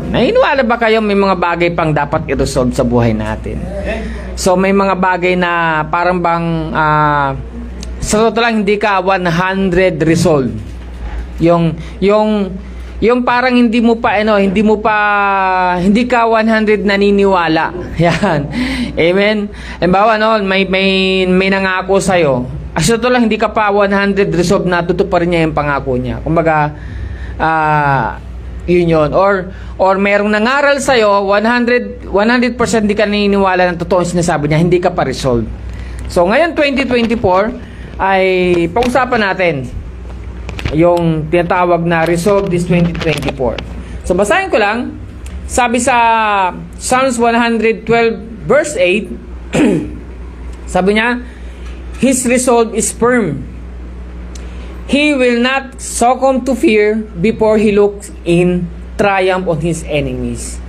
Naniniwala ba kayo may mga bagay pang dapat i-resolve sa buhay natin? So may mga bagay na parang bang sa totoo lang hindi ka 100 resolve. Yung parang hindi ka 100 naniniwala. Yan. Amen. Halimbawa may nangako sa iyo. Sa totoo lang hindi ka pa 100 resolve na tutuparin niya yung pangako niya. Kumbaga yun. Or merong nangaral sa iyo, 100% hindi ka naniniwala ng totoo yung sinasabi niya, hindi ka pa resolve. So ngayon 2024 ay pag-usapan natin yung tinatawag na Resolve this 2024. So basahin ko lang. Sabi sa Psalms 112 verse 8 sabi niya, His resolve is firm. He will not succumb to fear before he looks in triumph on his enemies.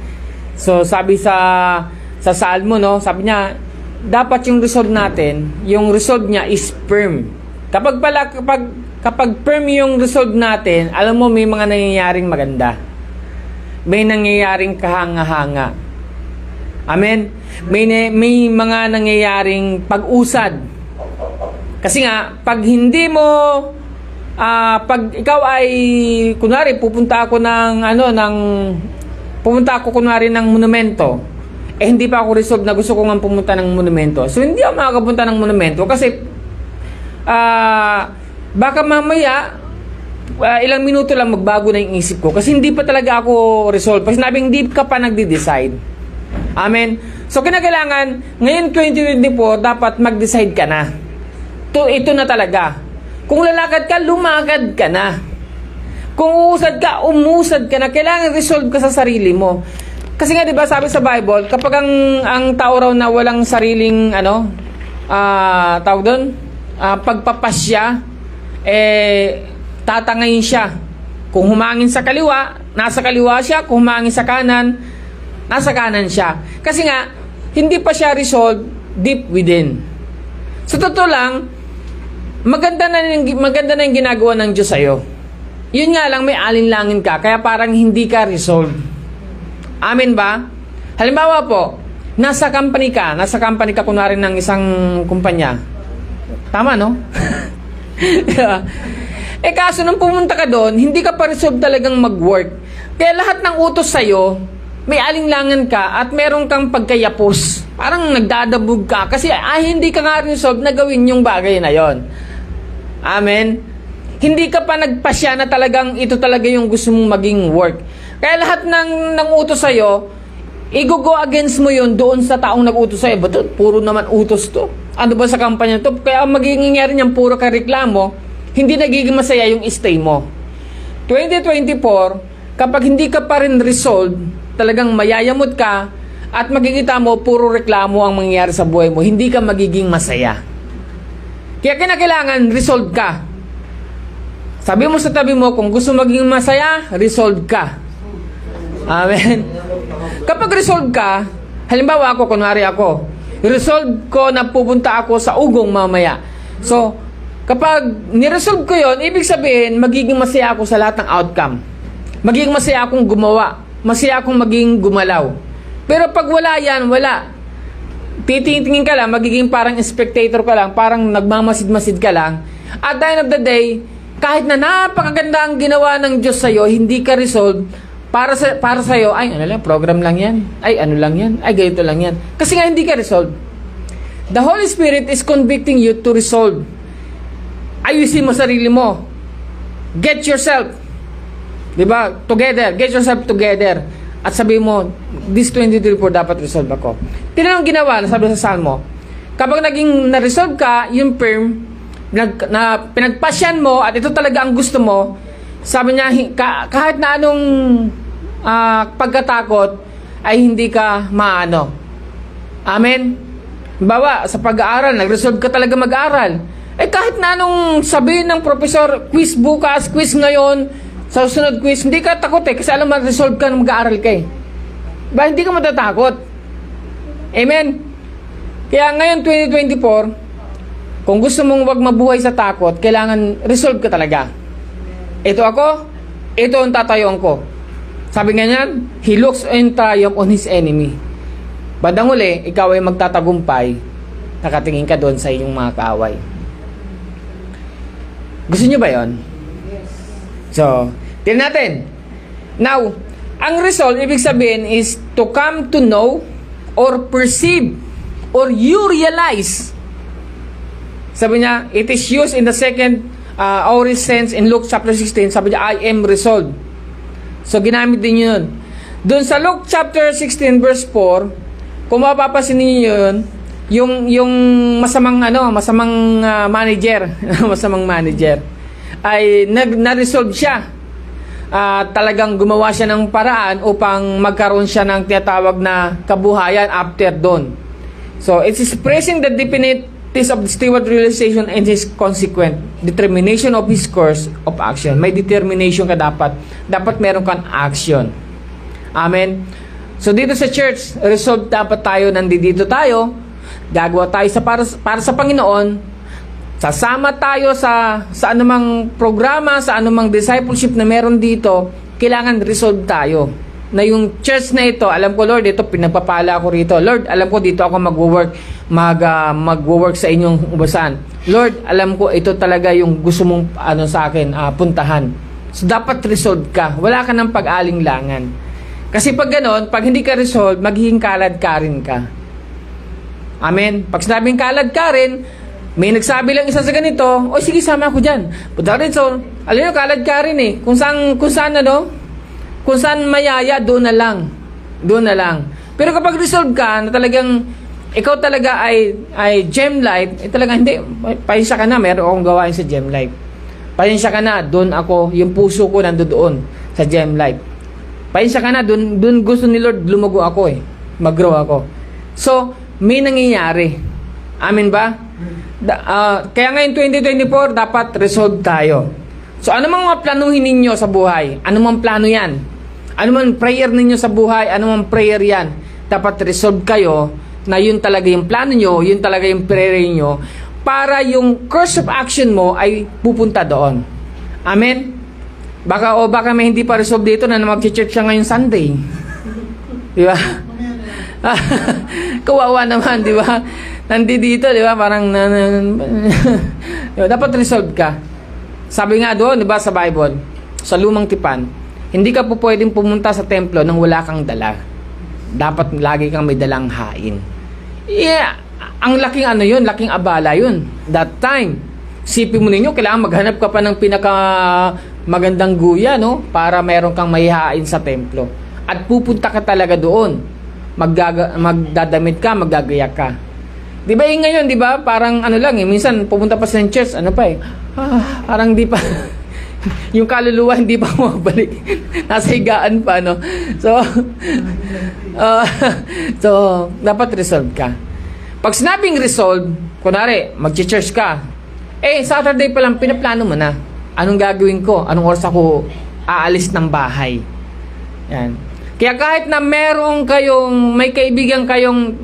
So sabi sa Salmo, sabi niya, dapat yung resolve natin, yung resolve niya is firm. Kapag firm yung resolve natin, alam mo may mga nangyayaring maganda. May nangyayaring kahanga-hanga. Amen? May mga nangyayaring pag-usad. Kasi nga, pag hindi mo pag ikaw ay kunwari pupunta ako kunwari ng monumento, hindi pa ako resolve na gusto ko nga pumunta ng monumento. So hindi ako makakapunta ng monumento kasi baka mamaya ilang minuto lang magbago na yung isip ko kasi hindi pa talaga ako resolve. Kasi sinabing hindi ka pa nagde-decide. Amen. So kinakailangan ngayon 2024 dapat mag-decide ka na. Ito na talaga. Kung lalakad ka, lumakad ka na. Kung uusad ka, umusad ka na. Kailangan resolve ka sa sarili mo. Kasi nga 'di ba sabi sa Bible, kapag ang tao raw na walang sariling tawag doon, pagpapasya, tatangayin siya. Kung humangin sa kaliwa, nasa kaliwa siya. Kung humangin sa kanan, nasa kanan siya. Kasi nga hindi pa siya resolved deep within. Sa totoo lang, maganda na yung ginagawa ng Diyos sa'yo. Yun nga lang, may alinlangin ka, kaya parang hindi ka resolved. Amen ba? Halimbawa po, nasa company ka kunwari ng isang kumpanya. Tama, no? Kaso nung pumunta ka doon, hindi ka pa resolved talagang mag-work. Kaya lahat ng utos sa'yo, may alinlangan ka at meron kang pagkayapos. Parang nagdadabog ka kasi hindi ka nga resolved na gawin yung bagay na yon. Amen? Hindi ka pa nagpasya na talagang ito talaga yung gusto mong maging work. Kaya lahat ng utos sa'yo, i-go against mo yun doon sa taong nag-utos sa'yo. Ba't puro naman utos to? Ano ba sa kampanya to? Kaya ang magiging nangyari niyan, puro ka reklamo, hindi nagiging masaya yung stay mo. 2024, kapag hindi ka pa rin resolved, talagang mayayamot ka, at makikita mo, puro reklamo ang mangyayari sa buhay mo, hindi ka magiging masaya. Kaya kinakailangan, resolve ka. Sabi mo sa tabi mo, kung gusto maging masaya, resolve ka. Amen. Kapag resolve ka, halimbawa ako, kunwari ako, resolve ko na pupunta ako sa ugong mamaya. So, kapag niresolve ko yon, ibig sabihin, magiging masaya ako sa lahat ng outcome. Magiging masaya akong gumawa. Masaya akong maging gumalaw. Pero pag wala yan, wala. Titingin ka lang, magiging parang spectator ka lang, parang nagmamasid-masid ka lang. At the end of the day, kahit na napakaganda ang ginawa ng Diyos sa'yo, hindi ka resolve, para sa'yo, ay ano lang, program lang yan, ay ano lang yan, ay ganito lang yan. Kasi nga hindi ka resolve. The Holy Spirit is convicting you to resolve. Ayusin mo sarili mo. Get yourself, diba, together. Get yourself together. At sabi mo, this 2024 dapat resolve ako. Tinanong ginawa, sabi sa Salmo, kapag naging na-resolve ka, yung firm, na pinagpasyan mo, at ito talaga ang gusto mo, sabi niya, kahit na anong pagkatakot, ay hindi ka maano. Amen? Bawa, sa pag-aaral, nag-resolve ka talaga mag-aaral. Kahit na anong sabihin ng professor, quiz bukas, quiz ngayon, sa susunod quiz, hindi ka takot kasi alam mo, resolve ka na mag-aaral ka hindi ka matatakot. Amen? Kaya ngayon, 2024, kung gusto mong wag mabuhay sa takot, kailangan resolve ka talaga. Ito ako, ito ang tatayuan ko. Sabi nga niyan, he looks in triumph on his enemy. Bandang uli, ikaw ay magtatagumpay, nakatingin ka doon sa inyong mga kaaway. Gusto nyo ba yon? So, tingnan natin. Now, ang result, ibig sabihin is to come to know or perceive or you realize. Sabi niya, it is used in the second aorist sense in Luke chapter 16. Sabi niya, I am resolved. So, ginamit din yun. Doon sa Luke chapter 16 verse 4, kung mapapasin niyo yun, yung masamang manager, masamang manager, ay na-resolve siya. Talagang gumawa siya ng paraan upang magkaroon siya ng tinatawag na kabuhayan after doon. So, it's expressing the definiteness of the steward realization and his consequent determination of his course of action. May determination ka dapat. Dapat meron kang action. Amen? So, dito sa church, resolve dapat tayo, nandito tayo, gagawa tayo para sa Panginoon, sasama tayo sa anumang programa, sa anumang discipleship na meron dito, kailangan resolve tayo. Na yung church na ito, alam ko, Lord, ito pinagpapala ko rito. Lord, alam ko dito ako mag-work sa inyong ubasan. Lord, alam ko ito talaga yung gusto mong sa akin, puntahan. So, dapat resolve ka. Wala ka ng pag-alinglangan. Kasi pag ganon, pag hindi ka resolve, magiging kalad ka rin ka. Amen? Pag sinabing kalad ka rin, may nagsabi lang isa sa ganito, o sige, sama ako dyan. Punta rin, so, alam nyo, kalad ka rin eh. Kung saan mayaya, doon na lang. Doon na lang. Pero kapag resolve ka, na talagang, ikaw talaga ay gem life, talaga hindi, pahinsya ka na, meron akong gawain sa gem life. Pahinsya ka na, doon ako, yung puso ko nandoon sa gem life. Pahinsya ka na, dun gusto ni Lord lumago ako mag-grow ako. So, may nangyayari. Amen ba? Kaya ngayon 2024, dapat resolve tayo. So, ano mga planuhin ninyo sa buhay? Ano mang plano yan? Ano mang prayer ninyo sa buhay? Ano mang prayer yan? Dapat resolve kayo na yun talaga yung plano nyo, yun talaga yung prayer nyo, para yung course of action mo ay pupunta doon. Amen? Baka may hindi pa resolve dito na mag-church siya ngayong Sunday. Di ba? Kawawa naman, di ba? Nandito, di ba? Parang dapat resolve ka. Sabi nga doon, di ba, sa Bible, sa Lumang Tipan, hindi ka po pwedeng pumunta sa templo nang wala kang dala. Dapat lagi kang may dalang hain. Yeah, ang laking laking abala yun. That time, sipin mo ninyo, kailangan maghanap ka pa ng pinaka magandang guya, no? Para mayroon kang maihain sa templo. At pupunta ka talaga doon. Magdadamit ka, maggagayak ka. Di ba ngayon, di ba? Parang minsan pupunta pa sa church, parang di pa, yung kaluluwa hindi pa mabalik. Nasa higaan pa, no? So, dapat resolve ka. Pag sinabing resolve, kunwari, mag-church ka, Saturday pa lang, pinaplano mo na. Anong gagawin ko? Anong oras ako aalis ng bahay? Yan. Kaya kahit na may kaibigan kayong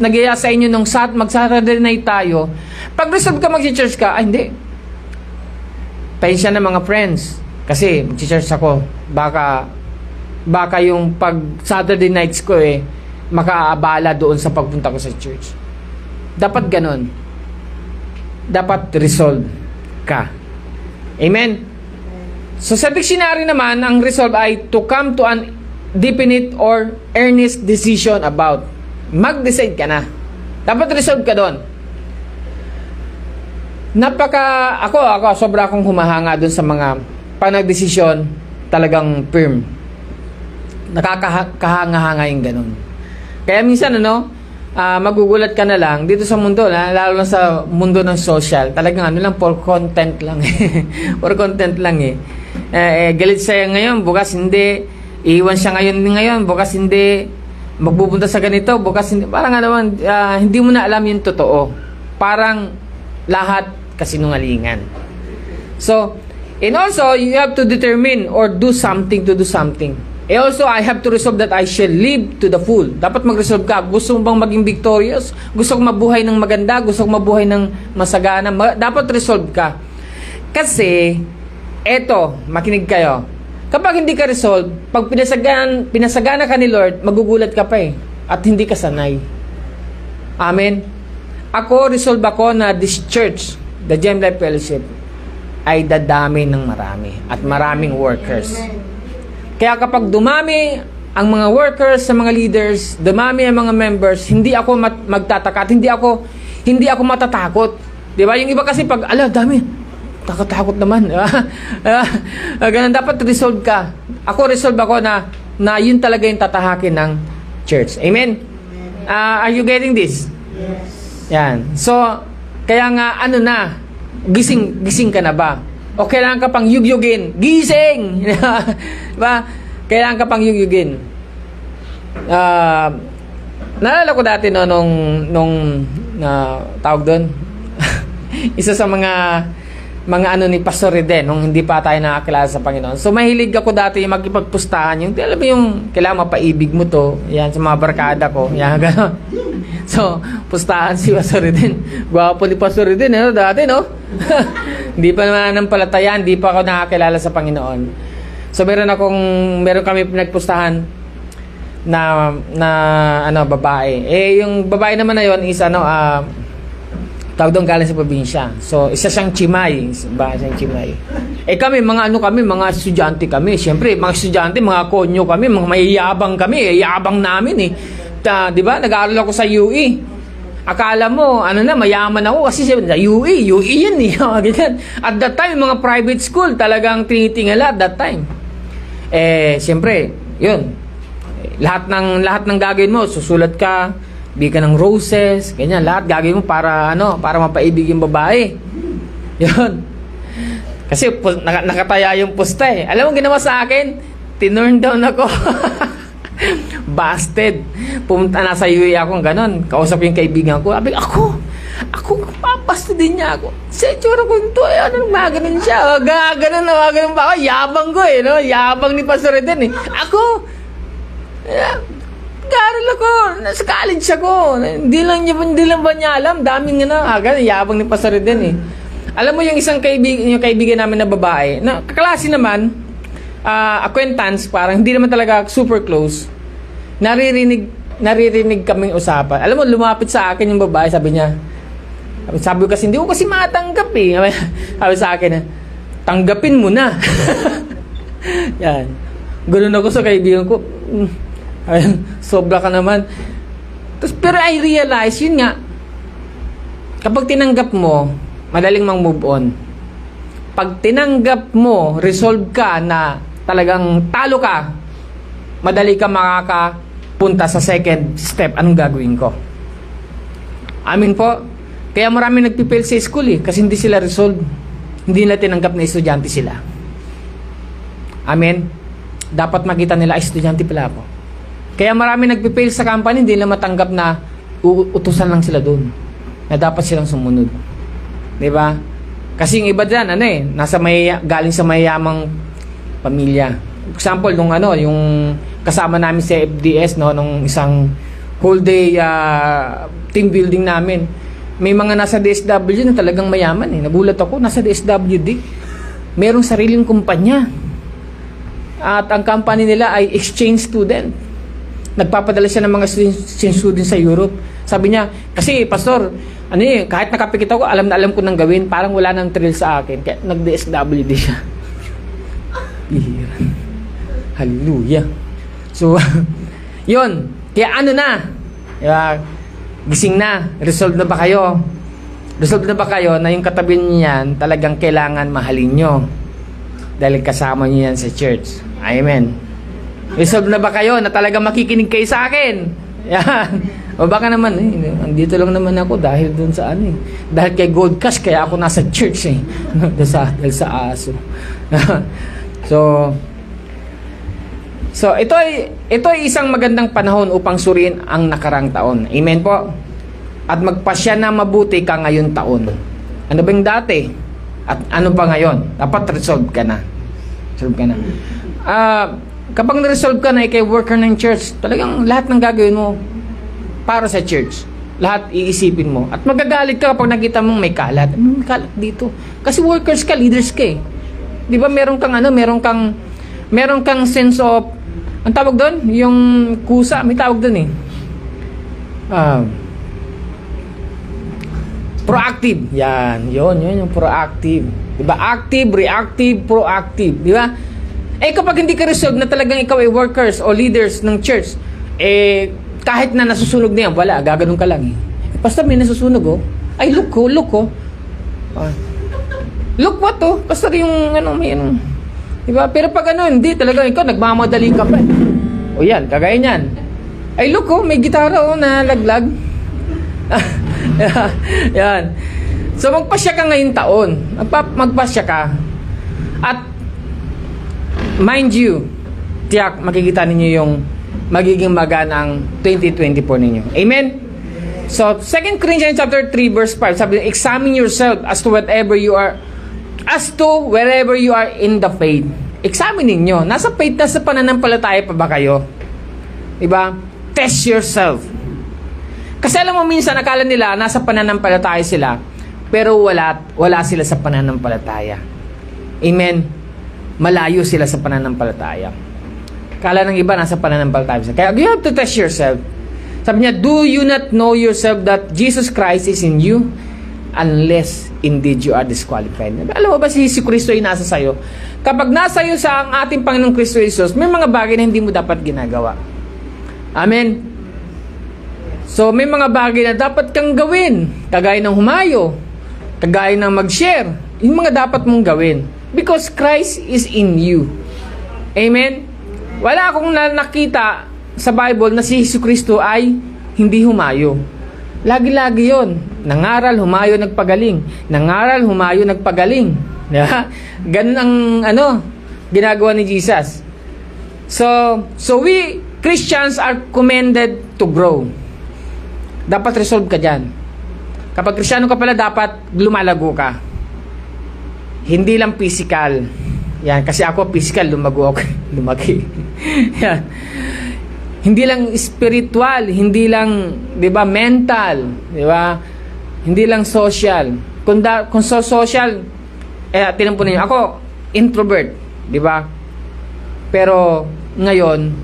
nag-iya sa inyo nung mag-Saturday night tayo, pag resolve ka mag-church ka, hindi. Pahinsya na mga friends. Kasi mag-church ako. Baka yung pag-Saturday nights ko makaabala doon sa pagpunta ko sa church. Dapat ganon. Dapat resolve ka. Amen? So sa dictionary naman, ang resolve ay to come to an definite or earnest decision about. Mag-decide ka na. Dapat resolve ka doon. Ako sobra akong humahanga doon sa mga panagdesisyon talagang firm. Nakakahanga-hanga yung ganun. Kaya minsan magugulat ka na lang dito sa mundo, lalo na sa mundo ng social, talagang for content lang. For content lang galit siya ngayon, bukas hindi, iwan siya ngayon, bukas hindi, magpupunta sa ganito, bukas hindi, parang hindi mo na alam yung totoo, parang lahat kasinungalingan. So, and also you have to determine or do something to do something. Also, I have to resolve that I shall live to the full. Dapat mag-resolve ka. Gusto mo bang maging victorious? Gusto mo mabuhay ng maganda? Gusto mo mabuhay ng masagana? Dapat resolve ka. Kasi, makinig kayo. Kapag hindi ka resolve, pag pinasagana ka ni Lord, magugulat ka pa eh. At hindi ka sanay. Amen? Ako, resolve ako na this church, the Gem Life Fellowship, ay dadami ng marami. At maraming workers. Kaya kapag dumami ang mga workers sa mga leaders, dumami ang mga members, hindi ako magtataka at hindi ako matatakot. Di ba? Yung iba kasi pag, dami, takot naman. Ganun, dapat resolve ka. Resolve ako na yun talaga yung tatahakin ng church. Amen? Are you getting this? Yes. Yan. So, kaya nga, gising ka na ba? O kailangan ka pang yugyugin? Gising! Diba? Kailangan ka pang yugyugin. Naalala ko dati nung tawag doon, isa sa mga ni Pastor Reden nung hindi pa tayo nakakilala sa Panginoon. So mahilig ako dati makipagpustahan yung, alam mo yung kailangan mapaibig mo to, yan sa mga barkada ko, yan gano'n. So pustahan si Pastor Reden. Gwapo ni Pastor Reden dati, no? Hindi pa naman nanampalataya, hindi pa ako nakakilala sa Panginoon. So meron kami pinagpustahan na babae. Yung babae naman na yon is tawag doon galing sa probinsya. So, isa siyang Chimay. Kami, mga estudyante kami. Siyempre, mga estudyante, mga konyo kami, mga mayayabang kami. Yabang namin eh. Di ba? Nag-aaral ako sa UE. Akala mo, mayaman ako kasi sa UE yan eh. At that time, mga private school, talagang tinitingala at that time. Siyempre, yun. Lahat ng gagawin mo, susulat ka, bigyan ka ng roses, ganyan, lahat gagawin mo para mapaibig yung babae. Yun. Kasi nakataya yung posta eh. Alam mo ginawa sa akin? Tinurn down ako. Busted. Pumunta na sa UE ako, ganon. Kausap yung kaibigan ko. Sabi, ako, papasta din niya ako. Sa itsura ko ito, maganon siya. Gaganon pa ako. Yabang ko eh, no? Yabang ni Pastor Eden eh. Nag-aaral ako, nasa college ako. Hindi lang ba niya alam? Daming yabang ni Pastor Eden eh. Alam mo yung isang kaibigan namin na babae, na kaklase naman, acquaintance, parang hindi naman talaga super close. Naririnig kaming usapan. Alam mo, lumapit sa akin yung babae, sabi ko kasi, hindi ko kasi matanggap eh. Sabi sa akin, tanggapin mo na. Yan. Ganun ako sa kaibigan ko. Sobra ka naman. Pero I realize, yun nga, kapag tinanggap mo, madaling mang-move on. Pag tinanggap mo, resolve ka na talagang talo ka, madali ka makakapunta sa second step. Anong gagawin ko? Amin po. Kaya marami nagpipail sa school kasi hindi sila resolve. Hindi nila tinanggap na estudyante sila. Amen. Dapat makita nila, estudyante pala ako. Kaya marami nagpipail sa company, hindi nila matanggap na utusan lang sila doon. Na dapat silang sumunod. Diba? Kasi yung iba dyan, galing sa mayayamang pamilya. Example, yung kasama namin sa FDS, nung isang whole day team building namin. May mga nasa DSWD na talagang mayaman eh. Nagulat ako, nasa DSWD. Merong sariling kumpanya. At ang company nila ay exchange student. Nagpapadala siya ng mga students sa Europe. Sabi niya, kasi pastor, kahit nakapikit ako, alam ko nang gawin, parang wala nang thrill sa akin. Kaya nag-DSWD siya. Hallelujah. So, yun. Kaya gising na. Resolve na ba kayo? Resolve na ba kayo na yung katabi niyan talagang kailangan mahalin nyo? Dahil kasama niyo yan sa church. Amen. Resolve na ba kayo na talagang makikinig kayo sa akin? Yan. O baka naman, andito lang naman ako dahil dun sa dahil kay Gold Cash, kaya ako nasa church dahil sa aso. So ito ay isang magandang panahon upang suriin ang nakarang taon. Amen po. At magpasya na mabuti ka ngayon taon. Ano ba yung dati? At ano ba ngayon? Dapat resolve ka na. Kapag na-resolve ka na kay worker ng church, talagang lahat ng gagawin mo para sa church. Lahat iisipin mo. At magagalit ka kapag nakita mong may kalat. May kalat dito. Kasi workers ka, leaders ka eh. Di ba meron kang meron kang sense of, ang tawag doon? Yung kusa, may tawag doon eh. Proactive. Yan, yun yung proactive. Diba? Active, reactive, proactive. Diba? Kapag hindi ka resolve na talagang ikaw ay workers o leaders ng church, kahit na nasusunog na yan, wala, gaganon ka lang eh. Pastor, may nasusunog oh. Ay, look oh. Look what oh. Pastor, yung may diba? Pero pag hindi, talagang ikaw, nagmamadali ka pa. O yan, kagaya niyan. Ay, look oh, may gitara oh, na laglag. Yan. So, magpasya ka ngayon taon. Magpasya ka. At, mind you, tiyak, makikita ninyo yung magiging magandang 2024 ninyo. Amen? So, 2 Corinthians chapter 3 verse 5, sabi, examine yourself as to wherever you are in the faith. Examine ninyo. Nasa faith, nasa pananampalataya pa ba kayo? Diba? Test yourself. Kasi alam mo, minsan, akala nila, nasa pananampalataya sila, pero wala sila sa pananampalataya. Amen? Malayo sila sa pananampalataya. Akala ng iba, nasa pananampalataya sila. Kaya, you have to test yourself. Sabi niya, do you not know yourself that Jesus Christ is in you unless indeed you are disqualified? Alam mo ba si Kristo ay nasa sayo? Kapag nasa iyo sa ang ating Panginoong Kristo Jesus, may mga bagay na hindi mo dapat ginagawa. Amen? So, may mga bagay na dapat kang gawin. Kagaya ng humayo. Kagaya ng mag-share. Yung mga dapat mong gawin. Because Christ is in you. Amen? Wala akong nakita sa Bible na si Kristo ay hindi humayo. Lagi-lagi yon. Nangaral, humayo, nagpagaling. Nangaral, humayo, nagpagaling. Ganun ang ginagawa ni Jesus. So we Christians are commanded to grow. Dapat resolve ka dyan. Kapag Kristiyano ka pala, dapat lumalago ka. Hindi lang physical. Yan, kasi ako physical, lumaki. Yan. Hindi lang spiritual, hindi lang, 'di ba, mental, 'di ba? Hindi lang social. Kung social, tinan po ninyo, ako introvert, 'di ba? Pero ngayon,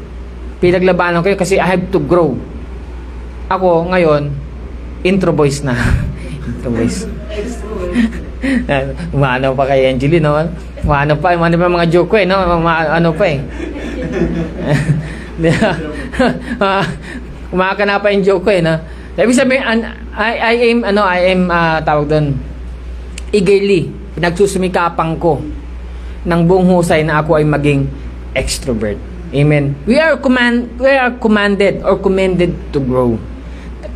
pinaglabanan ko 'yun kasi I have to grow. Ako ngayon, intro voice na. Intro voice. Umano pa kay Angeline, no? Umano pa mga joke ko, no? Ano pa eh. Kumaka na pa yung joke ko eh, na. Ibig sabihin, I am tawag doon, eagerly, pinagsusumikapang ko ng buong husay na ako ay maging extrovert. Amen. We are commanded or commended to grow.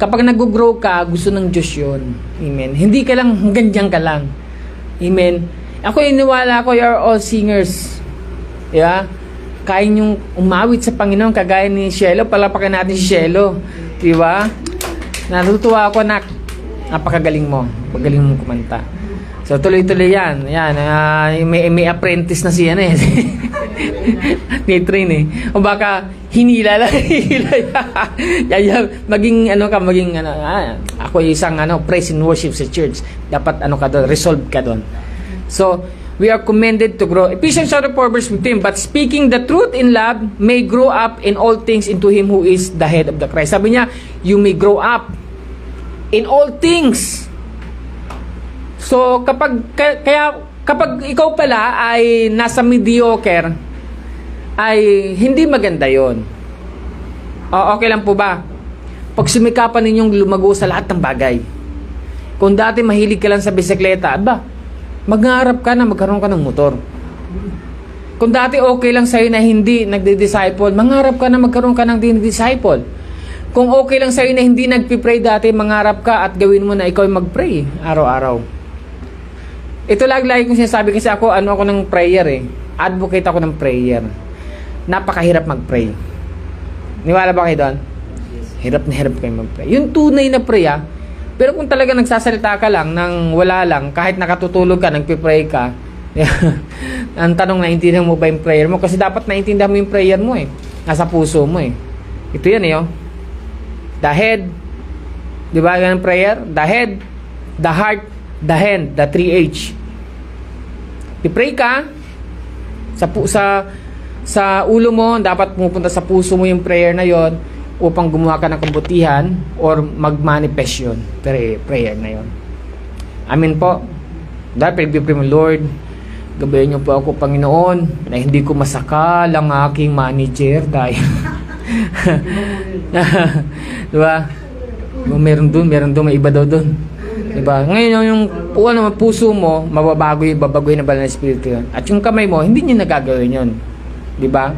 Kapag nag-grow ka, gusto ng Diyos yun. Amen. Hindi ka lang, hanggang dyan ka lang. Amen. Ako iniwala ko, you are all singers. Yeah? Kaya niyong umawit sa Panginoon kagaya ni Shelo. Palapakan natin si Shelo. Diba? Natutuwa ako, nak. Napakagaling mo. Pagaling mo kumanta. So, tuloy-tuloy yan. Yan. May apprentice na siya na eh. May train eh. O baka, hinila lang. Maging, ako isang, praise and worship sa church. Dapat, ka doon, resolve ka doon. So, we are commended to grow. Ephesians 4 verse 15, but speaking the truth in love may grow up in all things into Him who is the head of the Christ. Sabi niya, you may grow up in all things. So, kapag ikaw pala ay nasa mediocre, ay hindi maganda yon. Okay lang po ba? Pag sumikapan ninyong lumago sa lahat ng bagay. Kung dati mahilig ka lang sa bisikleta, magharap ka na magkaroon ka ng motor. Kung dati okay lang sa'yo na hindi nagdi-disciple, mangarap ka na magkaroon ka ng disciple. Kung okay lang sa'yo na hindi nagpipray dati, mangarap ka at gawin mo na ikaw ay mag-pray araw-araw. Ito lagi kong sinasabi kasi ako ng prayer eh. Advocate ako ng prayer. Napakahirap mag-pray. Niwala ba kayo doon? Hirap na hirap kayo mag-pray. Yung tunay na pray pero kung talaga nagsasalita ka lang nang wala lang, kahit nakatutulog ka, nagpipray ka, ang tanong, naintindihan mo ba yung prayer mo? Kasi dapat naintindihan mo yung prayer mo eh. Nasa puso mo eh. Ito yan eh. The head. Di ba yan ang prayer? The head, the heart, the hand, the 3H. I-pray ka sa ulo mo, dapat pumupunta sa puso mo yung prayer na yon upang gumawa ka ng kabutihan or mag-manifest yun. Prayer na yon. Amen po. Dahil pinag-pray mo, Lord, gabayan niyo po ako, Panginoon, na hindi ko masakal ang aking manager dahil diba? Meron doon, may iba daw doon. Diba? Ngayon, yung puso mo, babagoy na banal na Espiritu yun. At yung kamay mo, hindi niya nagagawin yun. Diba?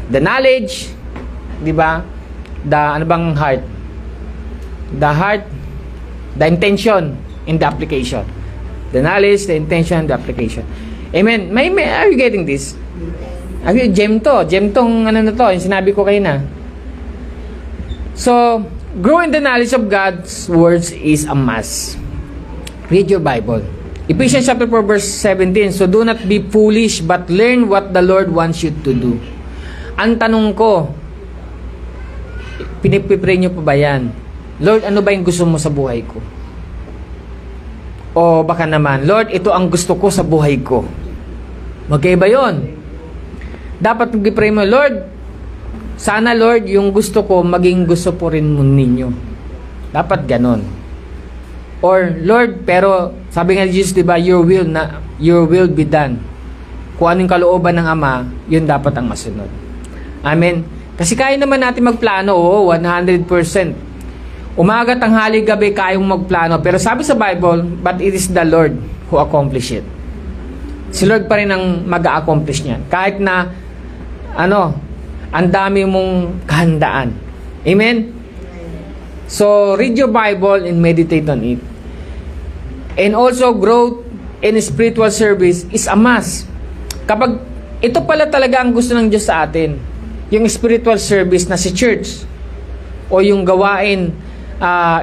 The knowledge, diba? Ano bang heart? The heart, the intention, and the application. The knowledge, the intention, the application. Amen. Are you getting this? Are you gem tong ano na to, yung sinabi ko kayo na. So, grow in the knowledge of God's words is a must. Read your Bible. Ephesians chapter 4 verse 17. So do not be foolish but learn what the Lord wants you to do. Ang tanong ko, pinipray nyo pa ba yan? Lord, ano ba yung gusto mo sa buhay ko? O baka naman, Lord, ito ang gusto ko sa buhay ko. Magkaiba yun. Dapat pag-pray mo, Lord, sana Lord, yung gusto ko, maging gusto po rin mo ninyo. Dapat ganon. Or, Lord, pero, sabi nga ni Jesus, diba, your will be done. Kung anong kalooban ng Ama, yun dapat ang masunod. Amen. Kasi kaya naman natin magplano, 100%. Umaga, tanghali, gabi, kayong magplano. Pero sabi sa Bible, but it is the Lord who accomplish it. Si Lord pa rin ang mag-a-accomplish niyan. Kahit na, ang dami mong kahandaan. Amen? So, read your Bible and meditate on it. And also, growth in spiritual service is a must. Kapag ito pala talaga ang gusto ng Diyos sa atin, yung spiritual service na si church, o yung gawain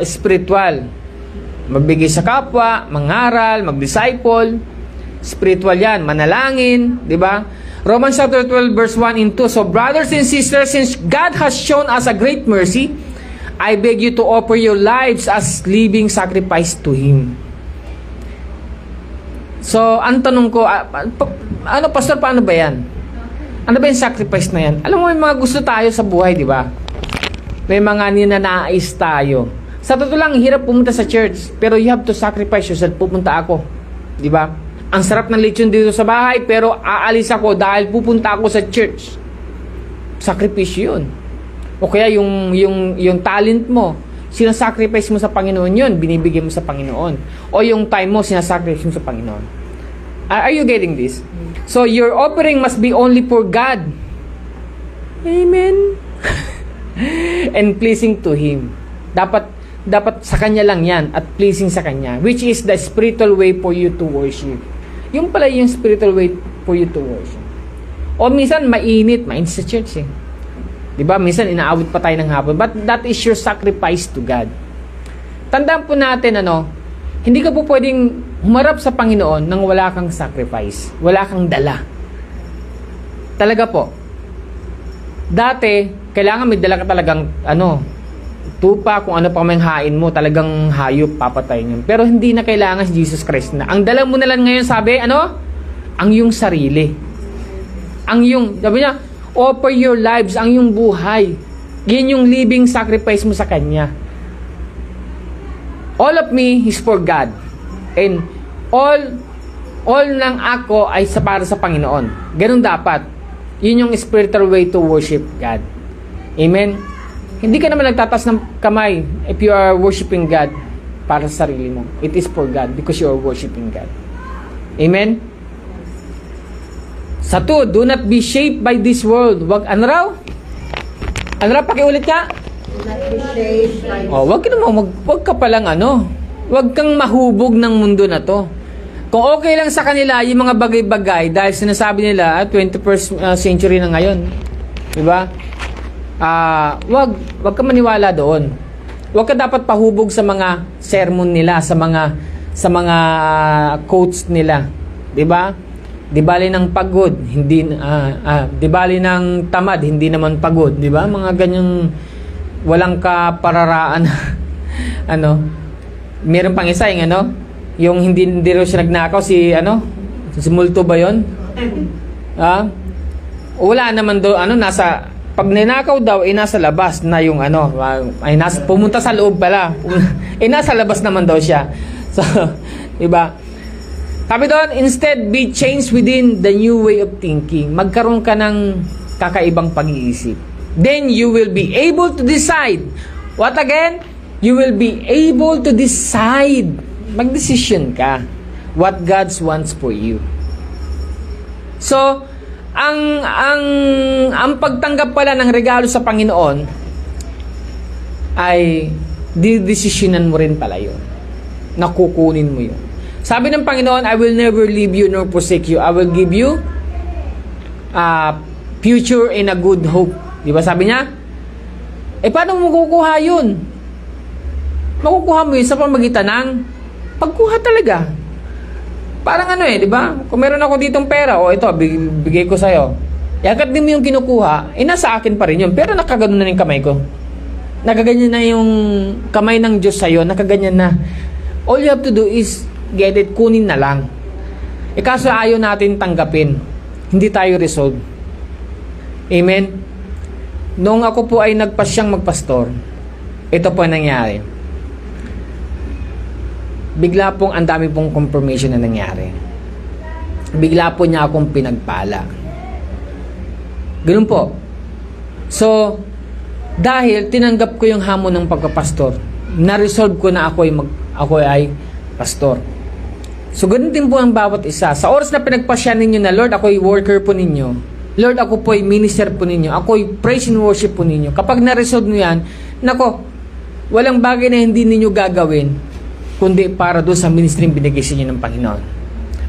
spiritual, magbigay sa kapwa, mangaral, mag-disciple, spiritual yan, manalangin, di ba? Romans chapter 12 verse 1 and 2. So brothers and sisters, since God has shown us a great mercy, I beg you to offer your lives as living sacrifice to Him. So, ang tanong ko, pastor, paano ba yan? Ano ba yung sacrifice na yan? Alam mo, may mga gusto tayo sa buhay, di ba? May mga ninanais tayo. Sa totoo lang, hirap pumunta sa church, pero you have to sacrifice yourself. Pupunta ako, di ba? Ang sarap ng lechon dito sa bahay, pero aalis ako dahil pupunta ako sa church. Sakripisyo yun. O kaya yung talent mo, sinasacrifice mo sa Panginoon yun, binibigay mo sa Panginoon. O yung time mo, sinasacrifice mo sa Panginoon. Are you getting this? So, your offering must be only for God. Amen. And pleasing to Him. Dapat sa Kanya lang yan at pleasing sa Kanya, which is the spiritual way for you to worship. Yung pala yung spiritual way for you to worship. O minsan, mainit sa church eh. Diba? Minsan, inaawit pa tayo ng hapon. But that is your sacrifice to God. Tandaan po natin, hindi ka po pwedeng humarap sa Panginoon nang wala kang sacrifice. Wala kang dala. Talaga po. Dati, kailangan may dala ka talagang, tupa, kung ano pa may hain mo, talagang hayop, papatayin yun. Pero hindi na kailangan si Jesus Christ na. Ang dala mo na lang ngayon, sabi, ang yung sarili. Sabi niya, offer your lives, ang yung buhay. Yan yung living sacrifice mo sa Kanya. All of me is for God. And all ng ako ay para sa Panginoon. Ganun dapat. Yun yung spiritual way to worship God. Amen? Hindi ka naman nagtatas ng kamay if you are worshiping God para sa sarili mo. It is for God because you are worshiping God. Amen? Sa 2, do not be shaped by this world. Wag pakiulit ka. Do not be shaped by this world. Wag ka palang wag kang mahubog ng mundo na to. Kung okay lang sa kanila yung mga bagay-bagay dahil sinasabi nila 21st century na ngayon. Diba? Wag ka maniwala doon. Wag ka dapat pahubog sa mga sermon nila, sa mga quotes nila. 'Di ba? Di bali ng pagod, di bali ng tamad, hindi naman pagod, 'di ba? Mga ganyang walang kapararaan. Meron pang isa yung hindi raw siya nagnakaw si multo ba 'yon? wala naman do nasa pag ninakaw daw nasa labas na yung pumunta sa loob pala. Nasa labas naman daw siya. So, 'di ba? Sabi doon, instead be changed within the new way of thinking. Magkaroon ka ng kakaibang pag-iisip. Then you will be able to decide. What again? You will be able to decide. Mag-decision ka what God wants for you. So, ang pagtanggap pala ng regalo sa Panginoon ay didesisyonan mo rin pala yun. Nakukunin mo yun. Sabi ng Panginoon, I will never leave you nor forsake you. I will give you future in a good hope. Di ba sabi niya? Paano mo makukuha yun? Makukuha mo yun sa pamagitan ng pagkuha talaga. Parang di ba? Kung meron ako ditong pera, ito, bigay ko sa'yo. Agad din mo yung kinukuha, nasa akin pa rin yun. Pero nakaganon na yung kamay ko. Nakaganyan na yung kamay ng Diyos sa'yo, nakaganyan na. All you have to do is get it, kunin na lang. Kaso ayaw natin tanggapin. Hindi tayo resolve. Amen? Noong ako po ay nagpasyang magpastor, ito po ang nangyari. Bigla pong ang dami pong confirmation na nangyari. Bigla po niya akong pinagpala. Ganun po. So, dahil tinanggap ko yung hamon ng pagkapastor, na-resolve ko na ako ay pastor. So, ganun din po ang bawat isa. Sa oras na pinagpasya ninyo na, Lord, ako'y worker po ninyo. Lord, ako po'y minister po ninyo. Ako'y praise and worship po ninyo. Kapag na-resolve nyo yan, nako, walang bagay na hindi ninyo gagawin, kundi para doon sa ministry binigay sa inyo ng Panginoon.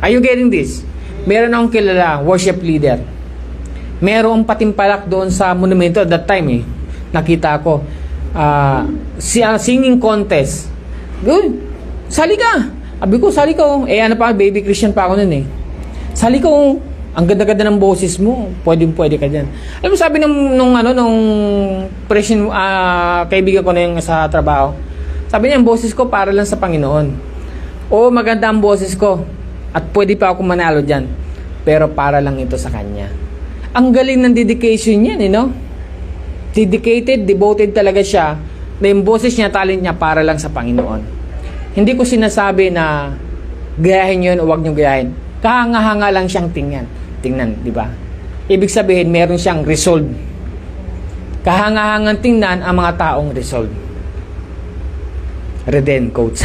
Are you getting this? Meron akong kilala, worship leader. Merong patimpalak doon sa monumento at that time nakita ko, singing contest. Good. Sali ka. Sabi ko, sali ka. Baby Christian pa ako nun Sali ka. Ang ganda-ganda ng boses mo. Pwede ka dyan. Alam mo, sabi nung kaibigan ko na yung sa trabaho, sabi niya, ang boses ko para lang sa Panginoon. Oo, maganda ang boses ko. At pwede pa ako manalo dyan. Pero para lang ito sa Kanya. Ang galing ng dedication niya, Dedicated, devoted talaga siya. Na yung boses niya, talent niya para lang sa Panginoon. Hindi ko sinasabi na gayahin yun o huwag nyo gayahin. Kahanga-hanga lang siyang tingnan, di ba? Ibig sabihin, meron siyang resolve. Kahanga-hangang tingnan ang mga taong resolve. Reden quotes.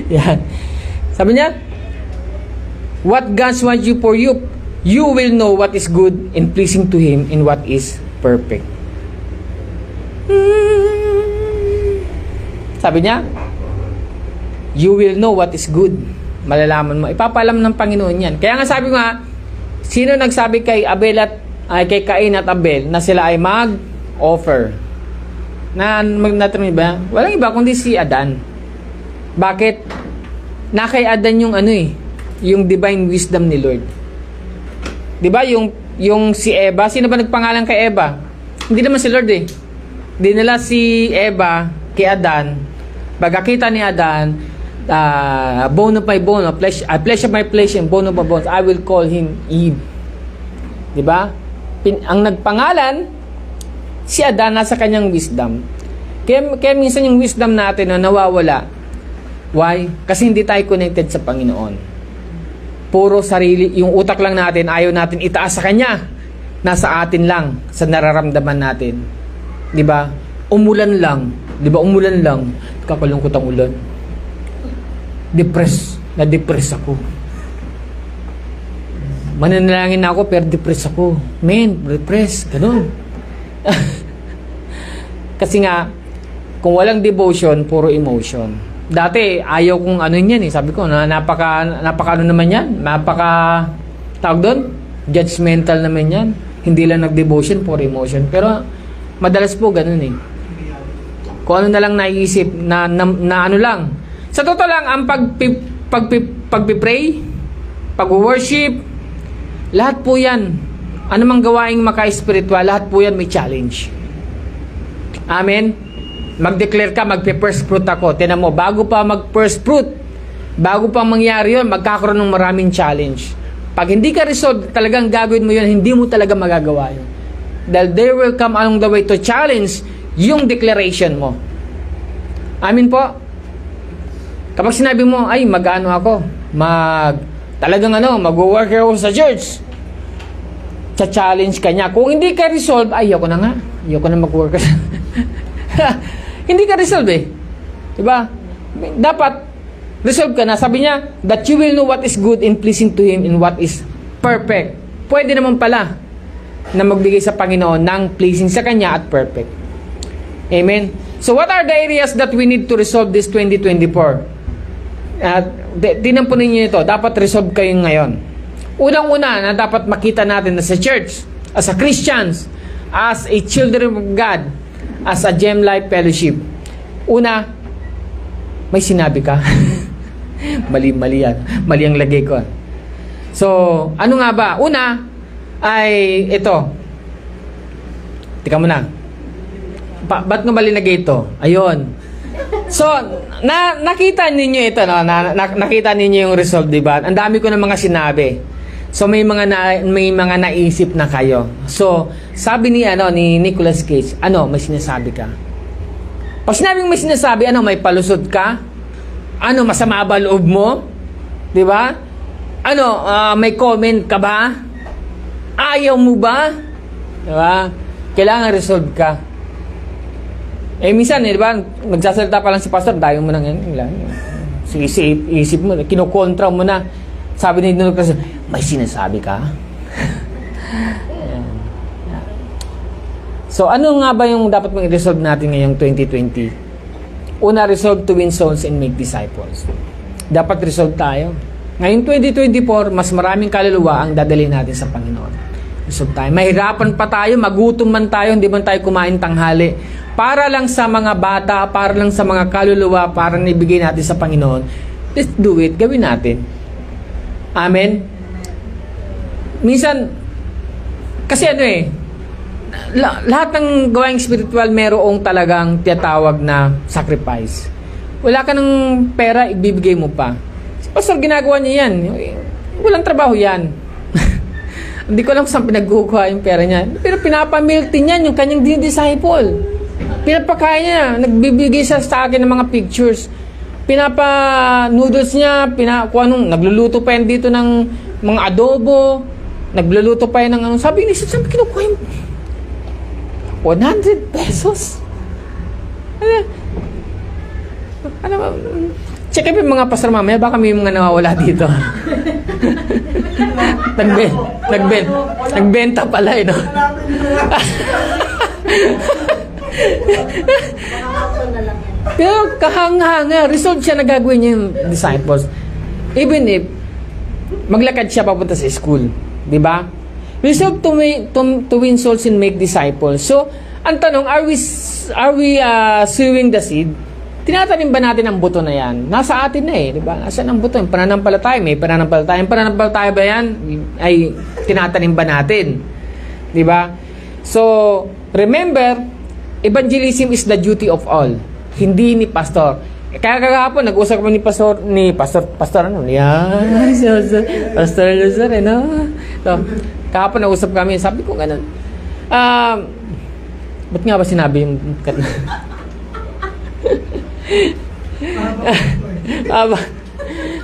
Yan. Sabi niya, what God wants you for you will know what is good and pleasing to Him and what is perfect. Sabi niya, you will know what is good. Malalaman mo. Ipapalam ng Panginoon yan. Kaya nga sabi nga, sino nagsabi kay Abel kay Cain at Abel na sila ay mag-offer? Natanong ba? Walang iba kundi si Adan. Bakit? Na kay Adan yung yung divine wisdom ni Lord. 'Di ba yung si Eva, sino ba nagpangalan kay Eva? Hindi naman si Lord Dinala si Eva kay Adan. Pagkakita ni Adan, bone of my bone, flesh of my flesh, and bone of my bones, I will call him Eve. 'Di ba? Ang nagpangalan si Adan nasa kanyang wisdom. Kaya minsan yung wisdom natin nawawala. Why? Kasi hindi tayo connected sa Panginoon. Puro sarili, yung utak lang natin, ayaw natin itaas sa Kanya. Nasa atin lang, sa nararamdaman natin. 'Di ba? Umulan lang. 'Di ba? Umulan lang. Kakalungkot ang ulan. Na-depress ako. Mananalangin na ako, pero depress ako. Depress. Ganun. Kasi nga, kung walang devotion, puro emotion. Dati, ayaw kong yan Sabi ko, napaka naman yan. Tawag doon? Judgmental naman yan. Hindi lang nag-devotion, puro emotion. Pero, madalas po ganun Kung ano na lang naiisip, na lang. Sa totoo lang, ang pagpipray, pag-worship, lahat po yan. Anumang gawaing maka-spiritual, lahat po yan may challenge. Amen? Mag-declare ka, mag-first fruit ako. Tinan mo, bago pa mag-first fruit, bago pa mangyari yun, magkakaroon ng maraming challenge. Pag hindi ka resolved, talagang gagawin mo yun, hindi mo talaga magagawa yun. Dahil there will come along the way to challenge yung declaration mo. Amin po? Kapag sinabi mo, ay, mag-ano ako, mag-work ako sa church, cha-challenge ka niya. Kung hindi ka resolve, ayoko na nga. Ayoko na mag-work. Hindi ka resolve eh. Diba? Dapat, resolve ka na. Sabi niya, that you will know what is good and pleasing to Him and what is perfect. Pwede naman pala na magbigay sa Panginoon ng pleasing sa Kanya at perfect. Amen? So, what are the areas that we need to resolve this 2024? Tinan po ninyo ito. Dapat resolve kayo ngayon. Unang-una na dapat makita natin na sa church, as a Christians, as a children of God, as a Gem Life Fellowship. Una, may sinabi ka. Mali yan. Mali ang lagay ko. So, ano nga ba? Una, ay ito. Tika mo na. Ba't nga mali lagay ito? Ayun. So, nakita ninyo ito, no? Nakita ninyo yung resolve, diba? Ang dami ko ng mga sinabi. So may mga naisip na kayo. So sabi ni Nicolas Cage, may sinasabi ka. Pag sinabing may sinasabi, may palusot ka? Masama ba loob mo? 'Di ba? May comment ka ba? Ayaw mo ba? 'Di ba? Kailangan resolve ka. Minsan, 'di ba? Nagsasalita pa lang si pastor, dayo mo nang isip mo, kinokontra mo na. Sabi ni Nicolas, may sinasabi ka? So, ano nga ba yung dapat mong i-resolve natin ngayong 2020? Una, resolve to win souls and make disciples. Dapat resolve tayo. Ngayong 2024, mas maraming kaluluwa ang dadalhin natin sa Panginoon. Resolve tayo. Mahirapan pa tayo, magutom man tayo, hindi man tayo kumain tanghali. Para lang sa mga bata, para lang sa mga kaluluwa, para nibigay natin sa Panginoon. Let's do it. Gawin natin. Amen? Minsan, kasi lahat ng gawaing spiritual merong talagang tiyatawag na sacrifice. Wala ka ng pera, ibibigay mo pa. Si pastor, ginagawa niya yan. Walang trabaho yan. Hindi ko alam kung saan pinagkukuha yung pera niya. Pero pinapamilti niyan yung kanyang disciple. Pinapakain niya. Nagbibigay siya sa akin ng mga pictures. Pinapa-noodles niya, nagluluto pa yan dito ng mga adobo, nagluluto pa yan ng sabi ni saan kinukuha yung 100 pesos? Check yung mga pastor mamaya, baka may mga nawawala dito. Nagbenta pala, no? Pero kahanga-hanga, resolve siya na gagawin niya yung disciples. Even if maglakad siya papunta sa school, di ba? Resolve to win souls and make disciples. So, ang tanong, are we sowing the seed? Tinatanim ba natin ang buto na yan? Nasa atin na di ba? Nasaan ang buto? Pananampalataya, may pananampalataya. Yung pananampalataya ba yan? Ay tinatanim ba natin? Di ba? So, remember, evangelism is the duty of all. Hindi ni pastor. Kaya kagahapon, nag-usap kami ni pastor, yan, pastor Luzon, So, kahapon nag-usap kami, sabi ko ganun. Ba't nga ba sinabi yung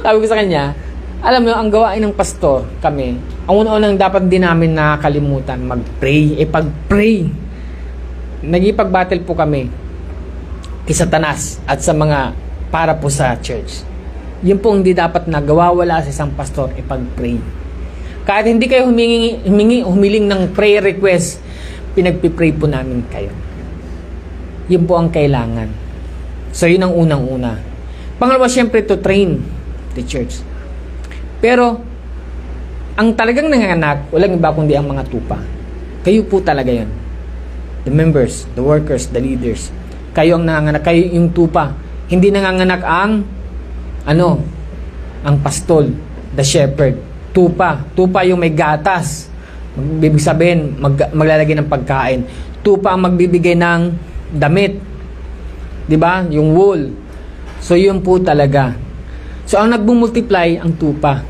sabi ko sa kanya, alam mo, ang gawain ng pastor, kami, ang una-unang dapat din namin nakakalimutan, mag-pray. Pag-pray, nagipag-battle po kami kay Satanas at sa mga para po sa church. Yun po hindi dapat nagawawala sa isang pastor, pag-pray. Kahit hindi kayo humiling ng prayer request, pinagpipray po namin kayo. Yun po ang kailangan. So, yun ang unang-una. Pangalawa, syempre, to train the church. Pero, ang talagang nanganganak, walang iba kundi ang mga tupa. Kayo po talaga yun. The members, the workers, the leaders. Kayo ang nanganganak, kayo yung tupa. Hindi nanganganak ang pastol, the shepherd. Tupa yung may gatas. Ibig sabihin, maglalagay ng pagkain. Tupa ang magbibigay ng damit. 'Di ba? Yung wool. So yun po talaga. So ang nagbumultiply ang tupa.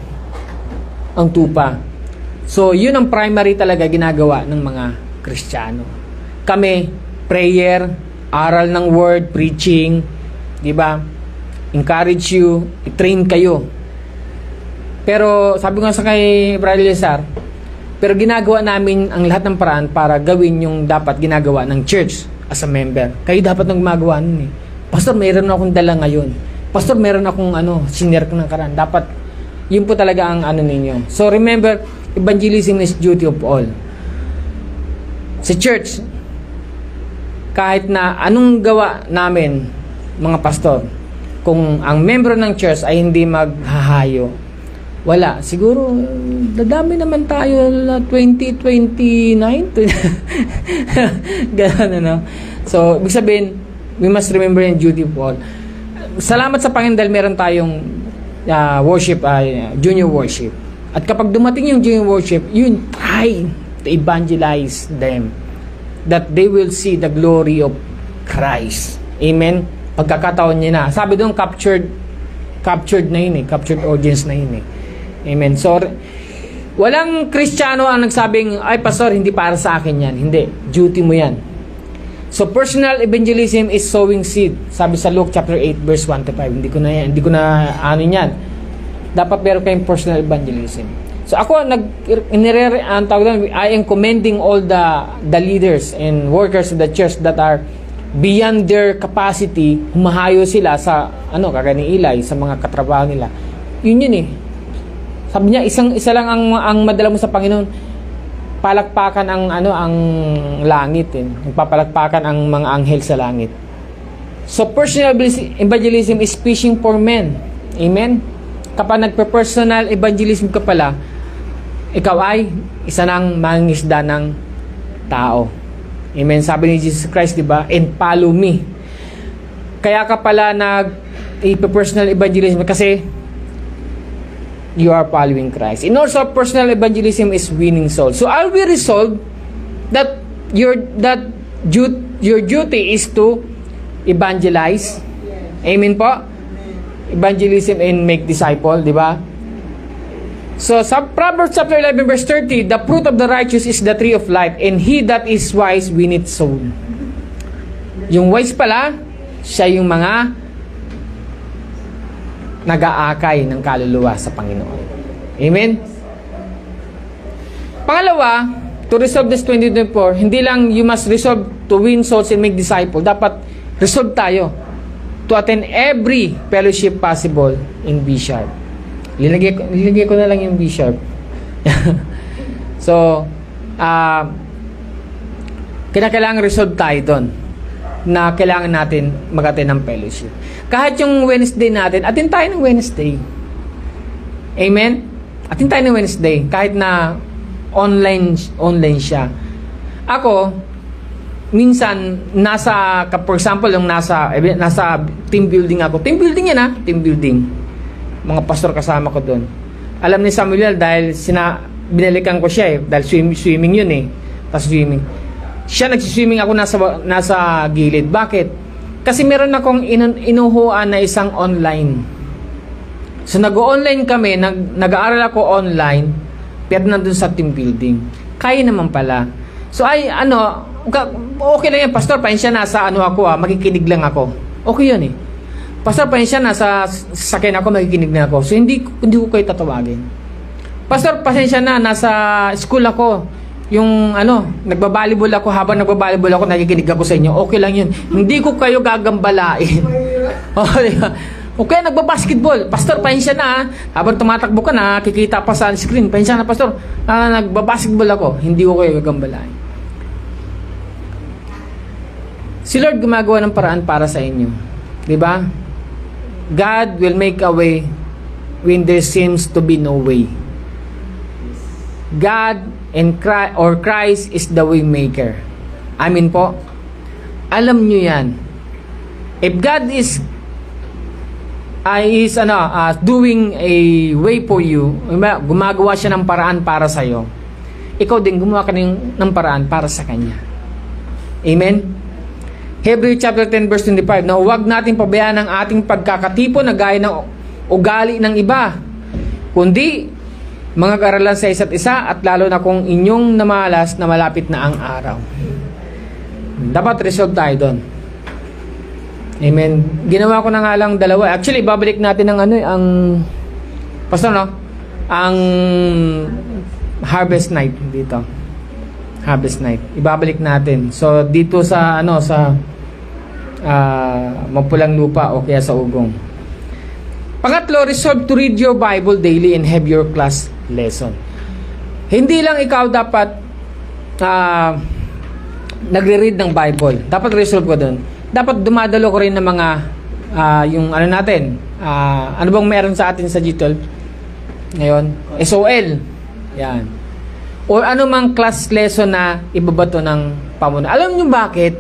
ang tupa. So, yun ang primary talaga ginagawa ng mga Kristiyano. Kami, prayer, aral ng word, preaching, di ba? Encourage you, i-train kayo. Pero, sabi ko nga sa kay Brother Cesar, pero ginagawa namin ang lahat ng paraan para gawin yung dapat ginagawa ng church as a member. Kayo dapat nang gumagawa nun eh. Pastor, mayroon akong dala ngayon. Pastor, mayroon akong senior ng karan. Dapat, yun po talaga ang ninyo. So, remember, evangelism is duty of all. Sa church, kahit na anong gawa namin, mga pastor, kung ang membro ng church ay hindi maghahayo, wala. Siguro, dadami naman tayo 2029. Ganun, So, ibig sabihin, we must remember yung duty of all. Salamat sa Panginoon dahil meron tayong worship, junior worship. At kapag dumating yung junior worship, yun, try to evangelize them that they will see the glory of Christ. Amen? Pagkakataon niya na. Sabi doon, captured na yun eh. Captured audience na yun eh. Amen? So, walang Kristiyano ang nagsabing, ay pastor, hindi para sa akin yan. Hindi. Duty mo yan. So, personal evangelism is sowing seed. Sabi sa Luke chapter 8 verse 1 to 5. Hindi ko na yan. Dapat meron kayong personal evangelism. So ako, I am commending all the leaders and workers of the church that are beyond their capacity, humahayo sila sa, kagaya ni Eli, sa mga katrabaho nila. Yun eh. Sabi niya, isa lang ang madala mo sa Panginoon, palakpakan ang langit. Nagpapalakpakan ang mga anghel sa langit. So personal evangelism is fishing for men. Amen? Kapag nagpe-personal evangelism ka pala, ikaw ay isa ng mangingisda ng tao. Amen. Sabi ni Jesus Christ, di ba? And follow me. Kaya ka pala nag-personal evangelism kasi you are following Christ. And also, personal evangelism is winning souls. So, I'll be resolved that your duty is to evangelize. Amen po? Evangelism and make disciple, di ba? So, sa Proverbs chapter 11 verse 30, the fruit of the righteous is the tree of life, and he that is wise winneth soul. Yung wise pala, siya yung mga nag-aakay ng kaluluwa sa Panginoon. Amen? Pangalawa, to resolve this 2024, hindi lang you must resolve to win souls and make disciple. Dapat resolve tayo to attend every fellowship possible in B-sharp. Lilagay ko na lang yung B-sharp. So, kailangan resolve tayo doon na kailangan natin mag-attend ng fellowship. Kahit yung Wednesday natin, attend tayo ng Wednesday. Amen? Attend tayo ng Wednesday. Kahit na online siya. Ako, minsan, for example, yung nasa team building ako. Team building yan team building. Mga pastor kasama ko doon. Alam ni Samuel dahil binalikan ko siya dahil swimming yun Tapos swimming. Siya nagsiswimming, ako nasa gilid. Bakit? Kasi meron akong inuhuan na isang online. So nag-online kami, nag-aaral ako online, pero nandun sa team building. Kaya naman pala. So okay lang yan, pastor, pasensya na sa makikinig lang ako. Okay yun Pastor, pasensya na sa sakyan ako, makikinig na ako. So hindi ko kayo tatawagin. Pastor, pasensya na, nasa school ako. Yung nagbabalibol ako, habang nagbabalibol ako, nakikinig ako sa inyo. Okay lang yun. Hindi ko kayo gagambalain. Okay, nagbabasketball. Pastor, pasensya na habang tumatakbo ka na, kikita pa sa screen. Pasensya na, pastor. Nagbabasketball ako. Hindi ko kayo gagambalain. Si Lord gumagawa ng paraan para sa inyo. Diba? God will make a way when there seems to be no way. God and Christ is the way maker. Amin po. Alam nyo yan. If God is doing a way for you, gumagawa siya ng paraan para sa iyo, ikaw din gumawa ka ng paraan para sa Kanya. Amen? Hebrews chapter 10 verse 25, na huwag natin pabayaan ang ating pagkakatipon na gaya ng ugali ng iba, kundi mga kaaralan sa isa't isa, at lalo na kung inyong namalas na malapit na ang araw. Dapat resolve tayo doon. Amen. Ginawa ko na nga lang dalawa. Actually, babalik natin ang pastor, no? Ang Harvest Night dito. Harvest Night. Ibabalik natin. So, dito sa Mapulang Lupa o kaya sa Ugong. Pangatlo, resolve to read your Bible daily and have your class lesson. Hindi lang ikaw dapat nagre-read ng Bible. Dapat resolve ko doon. Dapat dumadalo ko rin ng mga yung ano natin, ano bang meron sa atin sa G12 ngayon? SOL. Yan. O ano mang class lesson na ibabato ng pamunuan. Alam niyo bakit?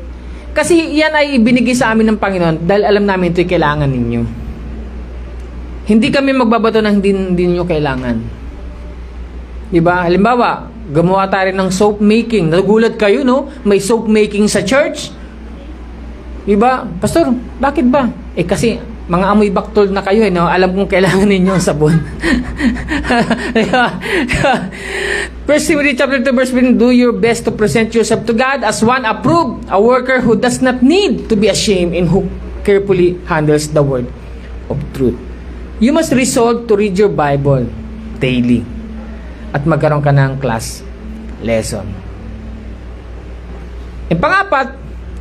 Kasi yan ay ibinigay sa amin ng Panginoon dahil alam namin ito'y kailangan ninyo. Hindi kami magbabato ng hindi nyo kailangan. Diba? Halimbawa, gumawa tayo ng soap making. Nagulat kayo, no? May soap making sa church. Diba? Pastor, bakit ba? Kasi mga amoy baktol na kayo, no? Alam kong kailangan ninyo ang sabon. Diba? 1 Timothy chapter 2 verse 1, do your best to present yourself to God as one approved, a worker who does not need to be ashamed and who carefully handles the word of truth. You must resolve to read your Bible daily at magkaroon ka ng class lesson. E pangapat,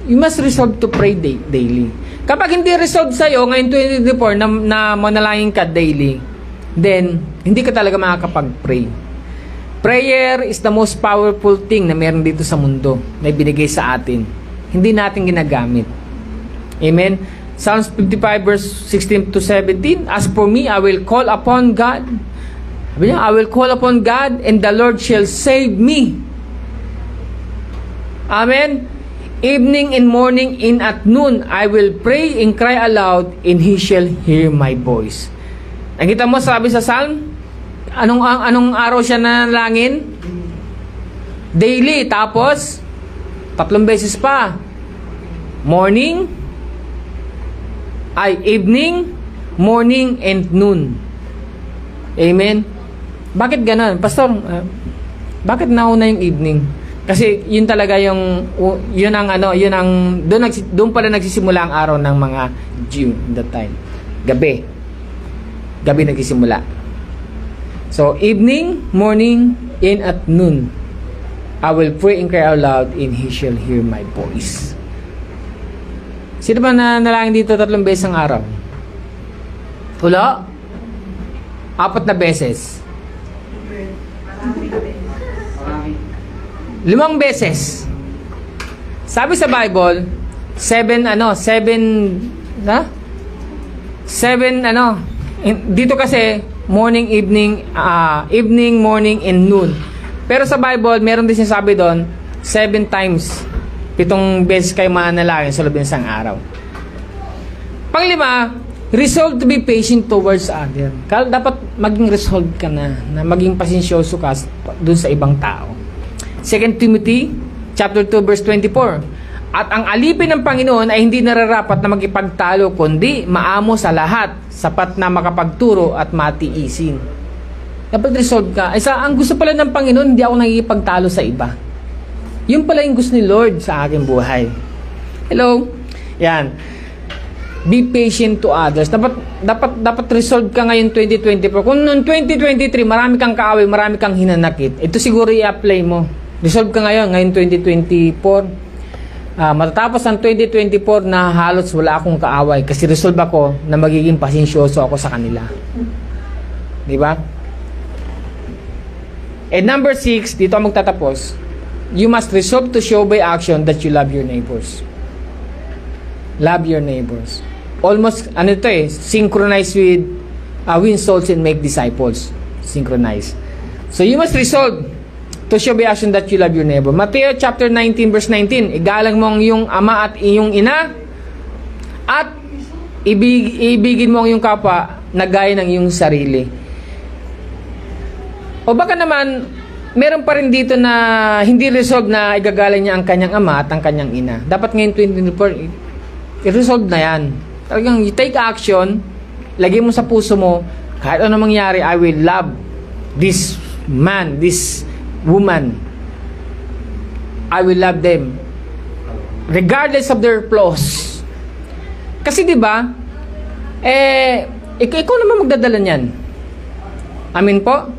you must resolve to pray daily. Kapag hindi resolve sa'yo ngayon 2024 na manalangin ka daily, then hindi ka talaga makakapag-pray. Prayer is the most powerful thing na meron dito sa mundo na ibinigay sa atin. Hindi natin ginagamit. Amen? Psalms 55 verse 16 to 17, as for me, I will call upon God. Sabi niya, I will call upon God and the Lord shall save me. Amen? Evening and morning and at noon, I will pray and cry aloud and He shall hear my voice. Nakita mo, sabi sa Psalm, anong araw siya nanalangin? Daily. Tapos, 3 beses pa. Evening, morning, and noon. Amen? Bakit ganon? Pastor, bakit nauna yung evening? Kasi yun talaga doon pala nagsisimula ang araw ng mga Jew that time. Gabi nagsisimula. So, evening, morning, and at noon, I will pray and cry out loud, and He shall hear my voice. Sino ba na nalangin dito 3 beses ang araw? Wala? 4 na beses. 5 beses. Sabi sa Bible, 7 dito kasi morning, evening, morning, and noon. Pero sa Bible, meron din sinasabi doon, 7 times. 7 beses kayo mananalangin sa loob ng isang araw. Panglima, resolve to be patient towards others. Dapat maging resolve ka na maging pasensyoso ka dun sa ibang tao. 2 Timothy chapter 2 verse 24. At ang alipin ng Panginoon ay hindi nararapat na magipagtalo, kundi maamo sa lahat, sapat na makapagturo at matiisin. Dapat resolve ka. Ang gusto pala ng Panginoon, hindi ako nagigipagtalo sa iba. Yun pala yung gusto ni Lord sa aking buhay. Hello? Yan. Be patient to others. Dapat resolve ka ngayon 2024. Kung noong 2023, marami kang kaaway, marami kang hinanakit, ito siguro i-apply mo. Resolve ka ngayon 2024. Matatapos ang 2024 na halos wala akong kaaway kasi resolve ako na magiging pasensyoso ako sa kanila. Diba? And number 6, dito ako magtatapos. You must resolve to show by action that you love your neighbors. Love your neighbors. Almost, synchronize with win souls and make disciples. Synchronize. So you must resolve to show by action that you love your neighbor. Matthew chapter 19 verse 19, igalang mo ang iyong ama at iyong ina at ibigin mo ang iyong kapwa na gaya ng iyong sarili. O baka naman, meron pa rin dito na hindi resolve na igagalang niya ang kanyang ama at ang kanyang ina. Dapat ngayon 2024, i-resolve na yan. Talagang you take action, lagay mo sa puso mo, kahit ano mangyari, I will love this man, this woman, I will love them regardless of their flaws. Kasi 'di ba? Ikaw naman magdadala niyan. Amin po.